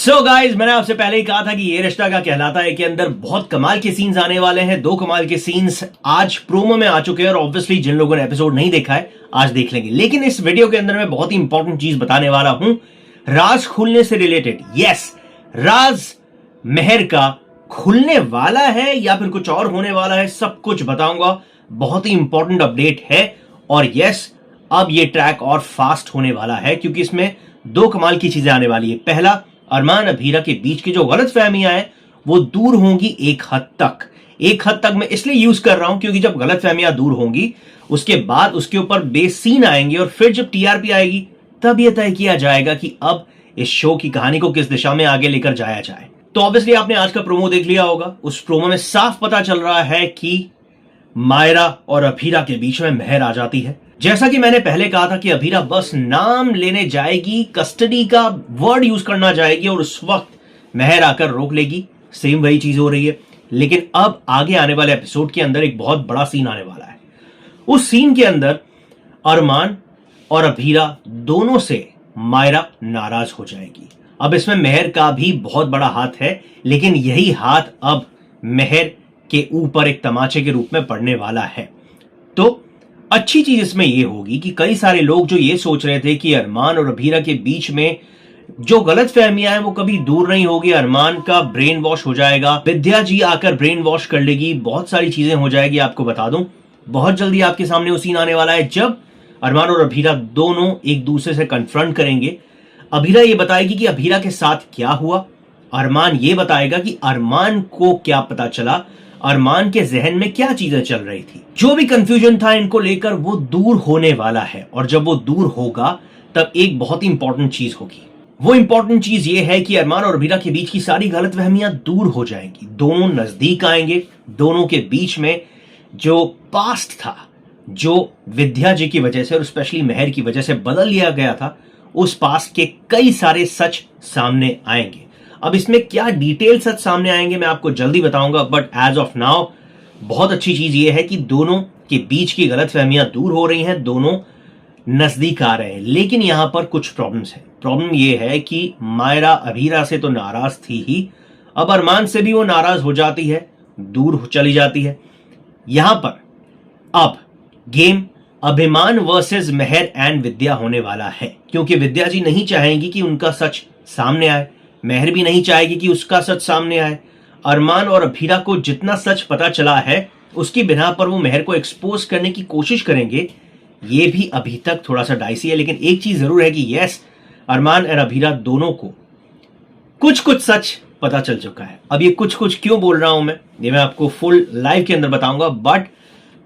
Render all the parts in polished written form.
So guys, मैंने आपसे पहले ही कहा था कि ये रिश्ता क्या कहलाता है के अंदर बहुत कमाल के सीन्स आने वाले हैं। 2 कमाल के सीन्स आज प्रोमो में आ चुके हैं और ऑब्वियसली जिन लोगों ने एपिसोड नहीं देखा है आज देख लेंगे। लेकिन इस वीडियो के अंदर मैं बहुत ही इंपॉर्टेंट चीज बताने वाला हूं राज खुलने से रिलेटेड। यस, राज मेहर का खुलने वाला है या फिर कुछ और होने वाला है, सब कुछ बताऊंगा। बहुत ही इंपॉर्टेंट अपडेट है और यस, अब ये ट्रैक और फास्ट होने वाला है क्योंकि इसमें 2 कमाल की चीजें आने वाली है। पहला, अरमान अभीरा के बीच की जो गलतफहमियां हैं वो दूर होंगी एक हद तक मैं इसलिए यूज कर रहा हूं क्योंकि जब गलतफहमियां दूर होंगी उसके बाद उसके ऊपर बेस सीन आएंगे और फिर जब टीआरपी आएगी तब यह तय किया जाएगा कि अब इस शो की कहानी को किस दिशा में आगे लेकर जाया जाए। तो ऑब्वियसली आपने आज का प्रोमो देख लिया होगा। उस प्रोमो में साफ पता चल रहा है कि मायरा और अभीरा के बीच में मेहर आ जाती है। जैसा कि मैंने पहले कहा था कि अभीरा बस नाम लेने जाएगी, कस्टडी का वर्ड यूज करना जाएगी और उस वक्त मेहर आकर रोक लेगी। सेम वही चीज हो रही है, लेकिन अब आगे आने वाले एपिसोड के अंदर एक बहुत बड़ा सीन आने वाला है। उस सीन के अंदर अरमान और अभीरा दोनों से मायरा नाराज हो जाएगी। अब इसमें मेहर का भी बहुत बड़ा हाथ है, लेकिन यही हाथ अब मेहर के ऊपर एक तमाचे के रूप में पड़ने वाला है। तो अच्छी चीज इसमें यह होगी कि कई सारे लोग जो ये सोच रहे थे कि अरमान और अभीरा के बीच में जो गलत फहमियां हैं वो कभी दूर नहीं होगी, अरमान का ब्रेन वॉश हो जाएगा, विद्या जी आकर ब्रेन वॉश कर लेगी, बहुत सारी चीजें हो जाएगी। आपको बता दूं बहुत जल्दी आपके सामने वो सीन आने वाला है जब अरमान और अभीरा दोनों एक दूसरे से कन्फ्रंट करेंगे। अभीरा ये बताएगी कि अभीरा के साथ क्या हुआ, अरमान ये बताएगा कि अरमान को क्या पता चला, अरमान के जहन में क्या चीजें चल रही थी। जो भी कंफ्यूजन था इनको लेकर वो दूर होने वाला है और जब वो दूर होगा तब एक बहुत ही इंपॉर्टेंट चीज होगी। वो इंपॉर्टेंट चीज ये है कि अरमान और अभीरा के बीच की सारी गलतफहमियां दूर हो जाएंगी, दोनों नजदीक आएंगे। दोनों के बीच में जो पास्ट था, जो विद्या जी की वजह से और स्पेशली मेहर की वजह से बदल लिया गया था, उस पास्ट के कई सारे सच सामने आएंगे। अब इसमें क्या डिटेल सच सामने आएंगे मैं आपको जल्दी बताऊंगा, बट एज ऑफ नाउ बहुत अच्छी चीज यह है कि दोनों के बीच की गलतफहमियां दूर हो रही हैं, दोनों नजदीक आ रहे हैं। लेकिन यहां पर कुछ प्रॉब्लम्स हैं। प्रॉब्लम यह है कि मायरा अभीरा से तो नाराज थी ही, अब अरमान से भी वो नाराज हो जाती है, दूर चली जाती है। यहां पर अब गेम अभिमान वर्सेस मेहर एंड विद्या होने वाला है क्योंकि विद्या जी नहीं चाहेंगी कि उनका सच सामने आए, मेहर भी नहीं चाहेगी कि उसका सच सामने आए। अरमान और अभीरा को जितना सच पता चला है उसकी बिना पर वो मेहर को एक्सपोज करने की कोशिश करेंगे। ये भी अभी तक थोड़ा सा डाइसी है, लेकिन एक चीज जरूर है कि यस, अरमान और अभीरा दोनों को कुछ कुछ सच पता चल चुका है। अब ये कुछ कुछ क्यों बोल रहा हूं मैं आपको फुल लाइव के अंदर बताऊंगा, बट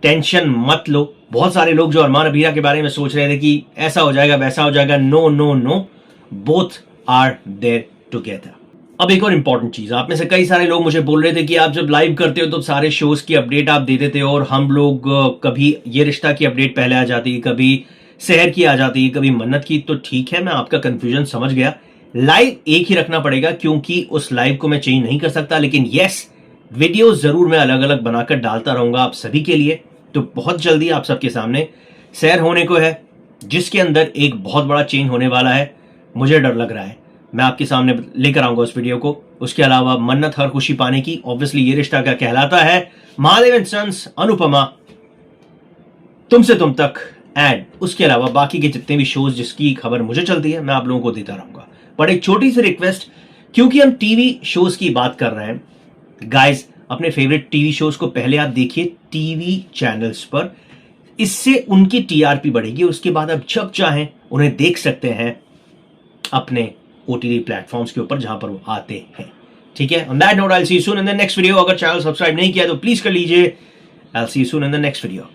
टेंशन मत लो। बहुत सारे लोग जो अरमान अभीरा के बारे में सोच रहे थे कि ऐसा हो जाएगा वैसा हो जाएगा, no no no, both are there together. अब एक और इंपॉर्टेंट चीज, आप में से कई सारे लोग मुझे बोल रहे थे कि आप जब लाइव करते हो तो सारे शोज की अपडेट आप दे देते हो और हम लोग कभी ये रिश्ता की अपडेट पहले आ जाती है, कभी शहर की आ जाती है, कभी मन्नत की। तो ठीक है, मैं आपका कंफ्यूजन समझ गया। लाइव एक ही रखना पड़ेगा क्योंकि उस लाइव को मैं चेंज नहीं कर सकता, लेकिन यस, वीडियो जरूर मैं अलग अलग बनाकर डालता रहूंगा आप सभी के लिए। तो बहुत जल्दी आप सबके सामने शहर होने को है जिसके अंदर एक बहुत बड़ा चेंज होने वाला है। मुझे डर लग रहा है, मैं आपके सामने लेकर आऊंगा उस वीडियो को। उसके अलावा मन्नत हर खुशी पाने की, ऑब्वियसली ये रिश्ता क्या कहलाता है, महादेव एंड सन्स, अनुपमा, तुमसे तुम तक, एंड उसके अलावा बाकी के जितने भी शोज जिसकी खबर मुझे चलती है मैं आप लोगों को देता रहूंगा। बट एक छोटी सी रिक्वेस्ट, क्योंकि हम टीवी शोज की बात कर रहे हैं गाइज, अपने फेवरेट टीवी शोज को पहले आप देखिए टीवी चैनल्स पर, इससे उनकी टीआरपी बढ़ेगी। उसके बाद आप जब चाहें उन्हें देख सकते हैं अपने ओटीटी प्लेटफॉर्म्स के ऊपर जहां पर वो आते हैं। ठीक है, on that note I will see you soon in the next video. अगर चैनल सब्सक्राइब नहीं किया तो प्लीज कर लीजिए। I will see you soon in the next video.